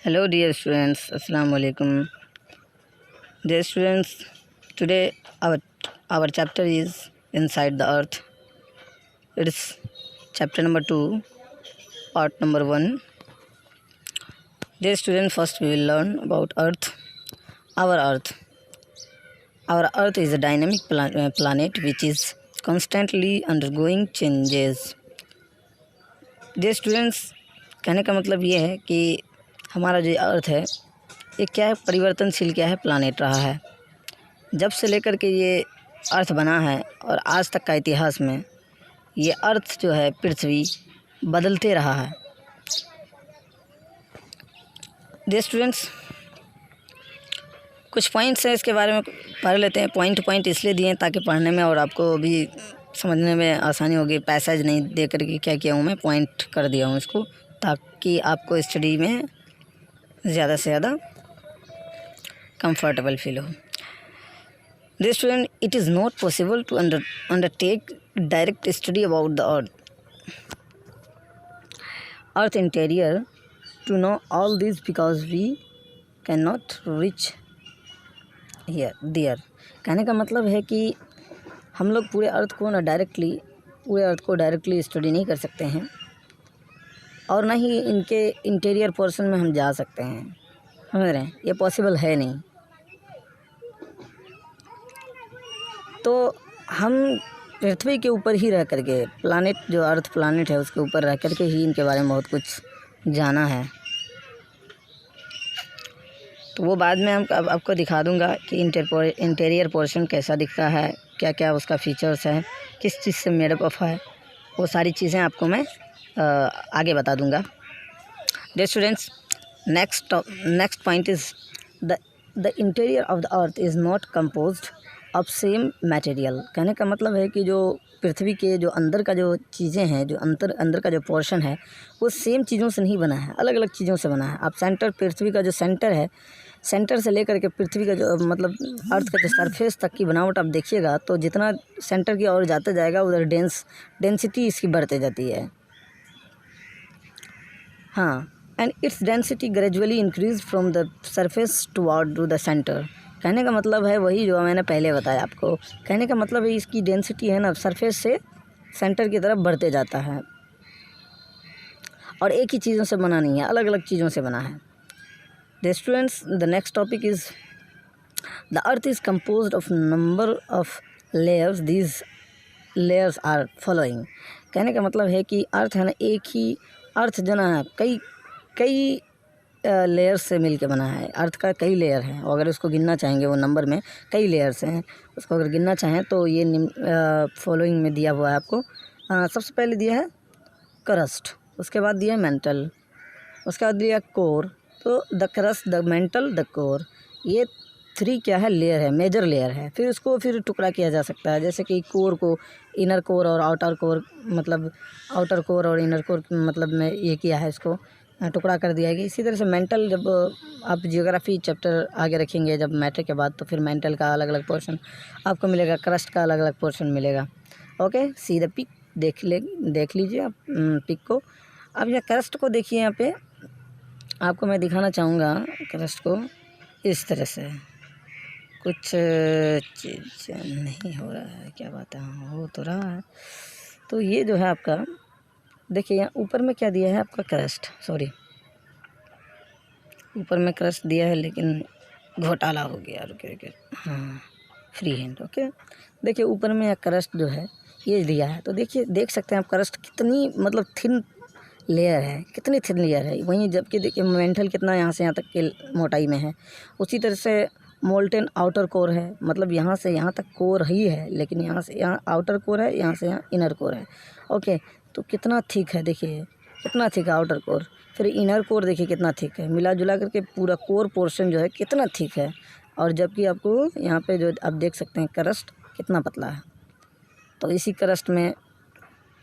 Hello dear students, Assalamu alaikum. Dear students, today our chapter is Inside the Earth. It is chapter number 2, part number 1. Dear students, first we will learn about Earth. Our Earth. Our Earth is a dynamic planet which is constantly undergoing changes. Dear students, कहने का मतलब ये है कि हमारा जो अर्थ है ये क्या है, परिवर्तनशील क्या है प्लानेट रहा है। जब से लेकर के ये अर्थ बना है और आज तक का इतिहास में ये अर्थ जो है पृथ्वी बदलते रहा है। डियर स्टूडेंट्स, कुछ पॉइंट्स हैं, इसके बारे में पढ़ लेते हैं। पॉइंट इसलिए दिए हैं ताकि पढ़ने में और आपको भी समझने में आसानी होगी। पैसेज नहीं दे करके क्या किया हूँ मैं, पॉइंट कर दिया हूँ इसको, ताकि आपको स्टडी में ज़्यादा से ज़्यादा कंफर्टेबल फील हो। Dear student, it is not possible to undertake direct study about the earth interior to know all this because we cannot reach there. कहने का मतलब है कि हम लोग पूरे अर्थ को डायरेक्टली स्टडी नहीं कर सकते हैं और ना ही इनके इंटीरियर पोर्शन में हम जा सकते हैं। समझ रहे हैं, ये पॉसिबल है नहीं। तो हम पृथ्वी के ऊपर ही रह करके, प्लानेट जो अर्थ प्लानेट है उसके ऊपर रह करके ही इनके बारे में बहुत कुछ जाना है। तो वो बाद में हम आपको दिखा दूंगा कि इंटीरियर पोर्शन कैसा दिखता है, क्या क्या उसका फीचर्स है, किस चीज़ से मेडअप ऑफ है, वो सारी चीज़ें आपको मैं आगे बता दूंगा। Dear students, next point is the interior of the earth is not composed of same material. कहने का मतलब है कि जो पृथ्वी के जो अंदर का जो चीज़ें हैं, जो अंदर का जो पोर्शन है वो सेम चीज़ों से नहीं बना है, अलग अलग चीज़ों से बना है। आप पृथ्वी का जो सेंटर है, सेंटर से लेकर के पृथ्वी का जो मतलब अर्थ का जो सरफेस तक की बनावट आप देखिएगा तो जितना सेंटर की ओर जाते जाएगा उधर डेंसिटी इसकी बढ़ते जाती है। हाँ, and its density gradually increase from the surface toward to the centre. कहने का मतलब है वही जो मैंने पहले बताया आपको। कहने का मतलब है इसकी डेंसिटी है ना, सरफेस से सेंटर की तरफ बढ़ते जाता है और एक ही चीज़ों से बना नहीं है, अलग अलग चीज़ों से बना है। The students, the next topic is the earth is composed of number of layers, these layers are following. कहने का मतलब है कि अर्थ है ना, एक ही अर्थ जो ना कई लेयर्स से मिल के बना है। अर्थ का कई लेयर हैं और अगर उसको गिनना चाहेंगे वो नंबर में कई लेयर्स हैं, उसको अगर गिनना चाहें तो ये फॉलोइंग में दिया हुआ है आपको। सबसे पहले दिया है क्रस्ट, उसके बाद दिया है मेंटल, उसके बाद दिया कोर। तो the crust, the mental, the core, ये 3 क्या है, लेयर है, मेजर लेयर है। फिर उसको टुकड़ा किया जा सकता है, जैसे कि कोर को इनर कोर और आउटर कोर, मतलब आउटर कोर और इनर कोर मतलब में ये किया है, इसको टुकड़ा कर दिया है। इसी तरह से मेंटल, जब आप जियोग्राफी चैप्टर आगे रखेंगे जब मैट्रिक के बाद, तो फिर मेंटल का अलग अलग पोर्शन आपको मिलेगा, क्रस्ट का अलग अलग पोर्शन मिलेगा। ओके, सी द पिक, देख लीजिए आप पिक को। अब यह क्रस्ट को देखिए, यहाँ पे आपको मैं दिखाना चाहूँगा क्रस्ट को इस तरह से। कुछ चीज़ नहीं हो रहा है, क्या बात है, हो तो रहा है। तो ये जो है आपका, देखिए यहाँ ऊपर में क्या दिया है आपका क्रस्ट, सॉरी ऊपर में क्रस्ट दिया है लेकिन घोटाला हो गया, रुके हाँ, फ्री हैंड। ओके, देखिए ऊपर में क्रस्ट जो है ये दिया है, तो देखिए देख सकते हैं आप क्रस्ट कितनी मतलब थिन लेयर है, कितनी थिन लेयर है। वहीं जबकि देखिए मेंटल कितना यहाँ से यहाँ तक के मोटाई में है। उसी तरह से मोल्टेन आउटर कोर है, मतलब यहाँ से यहाँ तक कोर ही है, लेकिन यहाँ से यहाँ आउटर कोर है, यहाँ से यहाँ इनर कोर है। ओके, तो कितना थिक है, देखिए कितना थिक है आउटर कोर। फिर इनर कोर देखिए कितना थिक है, मिला जुला करके पूरा कोर पोर्शन जो है कितना थिक है। और जबकि आपको यहाँ पे जो आप देख सकते हैं क्रस्ट कितना पतला है। तो इसी क्रस्ट में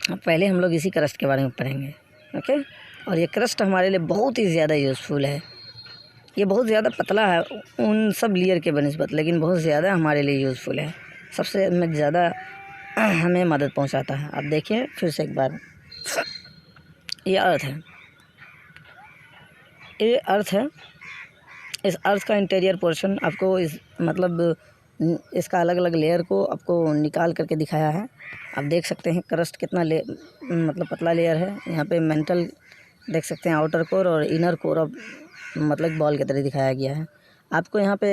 पहले हम लोग इसी क्रस्ट के बारे में पढ़ेंगे। ओके, और ये क्रस्ट हमारे लिए बहुत ही ज़्यादा यूज़फुल है। ये बहुत ज़्यादा पतला है उन सब लेयर के बनिस्बत, लेकिन बहुत ज़्यादा हमारे लिए यूज़फुल है, सबसे ज़्यादा हमें मदद पहुंचाता है। आप देखिए फिर से एक बार, ये अर्थ है, ये अर्थ है। इस अर्थ का इंटीरियर पोर्शन आपको इस मतलब इसका अलग अलग लेयर को आपको निकाल करके दिखाया है। आप देख सकते हैं क्रस्ट कितना मतलब पतला लेयर है। यहाँ पे मेंटल देख सकते हैं, आउटर कोर और इनर कोर अब मतलब बॉल की तरह दिखाया गया है। आपको यहाँ पे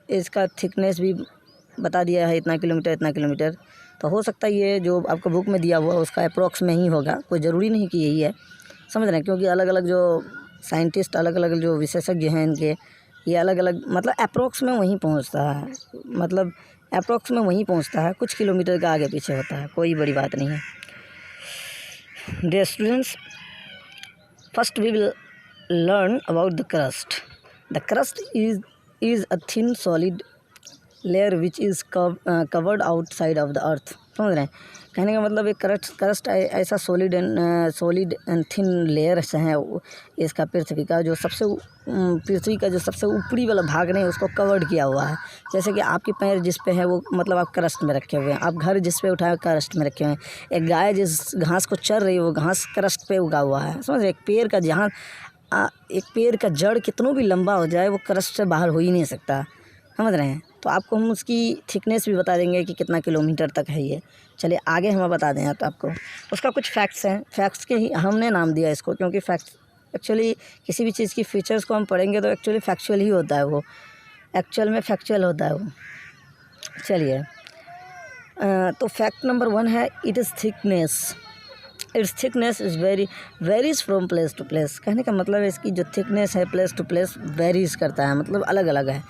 इसका थिकनेस भी बता दिया है, इतना किलोमीटर। तो हो सकता है ये जो आपको बुक में दिया हुआ उसका अप्रोक्स में ही होगा, कोई ज़रूरी नहीं कि यही है, समझ रहे हैं। क्योंकि अलग अलग जो साइंटिस्ट, अलग अलग जो विशेषज्ञ हैं इनके, ये अलग अलग मतलब अप्रोक्स में वहीं पहुंचता है, मतलब अप्रोक्स में वहीं पहुंचता है, कुछ किलोमीटर का आगे पीछे होता है, कोई बड़ी बात नहीं है। Dear students, first we will learn about the crust. The crust is a thin solid layer which is covered outside of the earth. समझ रहे हैं? कहने का मतलब एक क्रस्ट ऐसा सॉलिड एंड थिन लेयर है इसका पृथ्वी का जो सबसे ऊपरी वाला भाग नहीं उसको कवर्ड किया हुआ है। जैसे कि आपके पैर जिस पे है वो मतलब आप क्रस्ट में रखे हुए हैं, आप घर जिस पे उठाए क्रस्ट में रखे हुए हैं, एक गाय जिस घास को चर रही है वो घास क्रस्ट पे उगा हुआ है। समझ रहे? एक पेड़ का जड़ कितनों भी लंबा हो जाए वो क्रस्ट से बाहर हो ही नहीं सकता, समझ रहे हैं। तो आपको हम उसकी थिकनेस भी बता देंगे कि कितना किलोमीटर तक है ये। चलिए आगे हम बता दें तो आपको उसका कुछ फैक्ट्स हैं। फैक्ट्स के ही हमने नाम दिया इसको, क्योंकि फैक्ट्स एक्चुअली किसी भी चीज़ की फीचर्स को हम पढ़ेंगे तो एक्चुअली फैक्चुअल ही होता है, वो एक्चुअल में फैक्चुअल होता है वो। चलिए तो फैक्ट नंबर 1 है it is thickness. Its thickness is varies from place to place. कहने का मतलब इसकी जो थिकनेस है प्लेस टू प्लेस वेरीज करता है, मतलब अलग अलग है।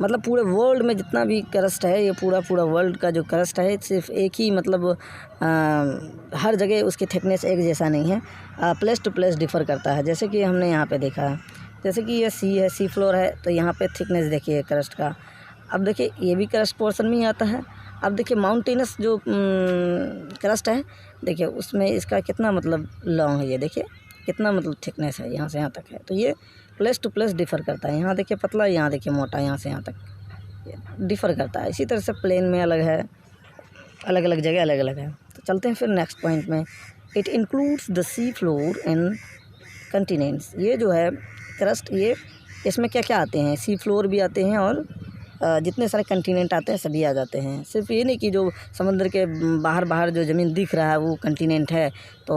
मतलब पूरे वर्ल्ड में जितना भी क्रस्ट है, ये पूरा वर्ल्ड का जो क्रस्ट है सिर्फ एक ही मतलब हर जगह उसकी थिकनेस एक जैसा नहीं है, प्लेस टू प्लेस डिफ़र करता है। जैसे कि हमने यहाँ पे देखा है, जैसे कि ये सी फ्लोर है तो यहाँ पे थिकनेस देखिए क्रस्ट का। अब देखिए ये भी क्रस्ट पोर्शन में ही आता है। अब देखिए माउंटेनस जो क्रस्ट है, देखिए उसमें इसका कितना मतलब लॉन्ग है, ये देखिए कितना मतलब थिकनेस है, यहाँ से यहाँ तक है। तो ये प्लेस टू प्लेस डिफ़र करता है। यहाँ देखिए पतला, यहाँ देखिए मोटा, यहाँ से यहाँ तक डिफ़र करता है। इसी तरह से प्लेन में अलग है, अलग अलग जगह अलग अलग है। तो चलते हैं फिर नेक्स्ट पॉइंट में। It includes the sea floor and continents. ये जो है क्रस्ट, ये इसमें क्या क्या आते हैं, सी फ्लोर भी आते हैं और जितने सारे कंटिनेंट आते हैं सभी आ जाते हैं। सिर्फ ये नहीं कि जो समुद्र के बाहर जो ज़मीन दिख रहा है वो कंटिनेंट है तो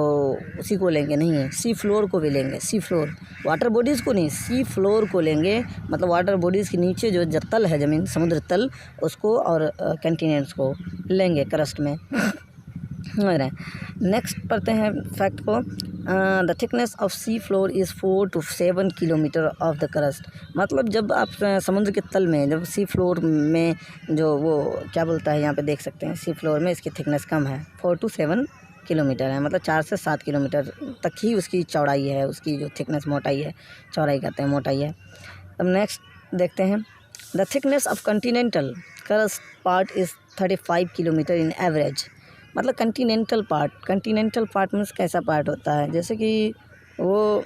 उसी को लेंगे, नहीं है, सी फ्लोर को भी लेंगे। सी फ्लोर, वाटर बॉडीज़ को नहीं, सी फ्लोर को लेंगे, मतलब वाटर बॉडीज़ के नीचे जो तल है ज़मीन, समुद्र तल, उसको और कंटिनेंट्स को लेंगे क्रस्ट में। समझ रहे हैं। नेक्स्ट पढ़ते हैं फैक्ट को। The thickness of sea floor is 4 to 7 kilometre of the crust. मतलब जब आप समुद्र के तल में, जब सी फ्लोर में जो वो क्या बोलता है, यहाँ पे देख सकते हैं सी फ्लोर में इसकी थिकनेस कम है, 4 to 7 किलोमीटर है, मतलब 4 से 7 किलोमीटर तक ही उसकी चौड़ाई है, उसकी जो थिकनेस मोटाई है, चौड़ाई कहते हैं, मोटाई है। अब नेक्स्ट देखते हैं। The thickness of Continental crust part is 35 kilometre in average. मतलब कंटिनेंटल पार्ट मीन्स कैसा पार्ट होता है, जैसे कि वो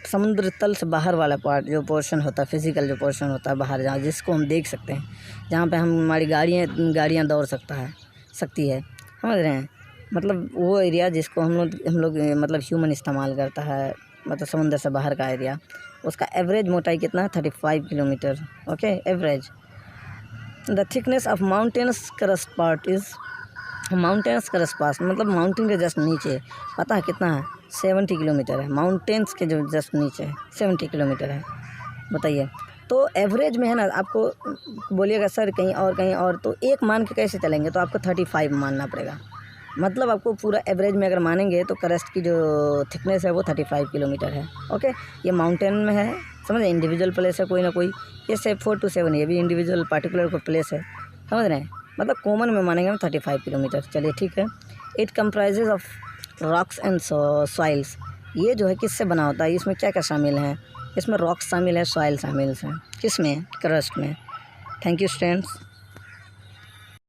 समुद्र तल से बाहर वाला पार्ट जो पोर्शन होता है, फिजिकल जो पोर्शन होता है बाहर, जहाँ जिसको हम देख सकते हैं, जहाँ पे हमारी गाड़ियाँ दौड़ सकती है, समझ रहे हैं। मतलब वो एरिया जिसको हम लोग मतलब ह्यूमन इस्तेमाल करता है, मतलब समुद्र से बाहर का एरिया, उसका एवरेज मोटाई कितना है, 35 kilometre. Okay, average. The thickness of mountains crust part is, mountains crust पास मतलब माउंटेन के जस्ट नीचे, पता है कितना है, 70 किलोमीटर है। माउंटेन्स के जो जस्ट नीचे है 70 किलोमीटर है, बताइए। तो एवरेज में है ना, आपको बोलिएगा सर कहीं और, तो एक मान के कैसे चलेंगे, तो आपको 35 मानना पड़ेगा। मतलब आपको पूरा एवरेज में अगर मानेंगे तो क्रस्ट की जो थिकनेस है वो 35 किलोमीटर है। ओके, ये माउंटेन में है, समझे, इंडिविजुअल प्लेस है कोई ना कोई, ये से 4 to 7 ये भी इंडिविजुअल पार्टिकुलर को प्लेस है, समझ रहे हैं। मतलब कॉमन में मानेंगे हम 35 किलोमीटर। चलिए ठीक है। It comprises of rocks and soils. ये जो है किससे बना होता है, इसमें क्या क्या शामिल हैं, इसमें रॉक्स शामिल है, सॉइल शामिल हैं, किस में, क्रस्ट में। Thank you students.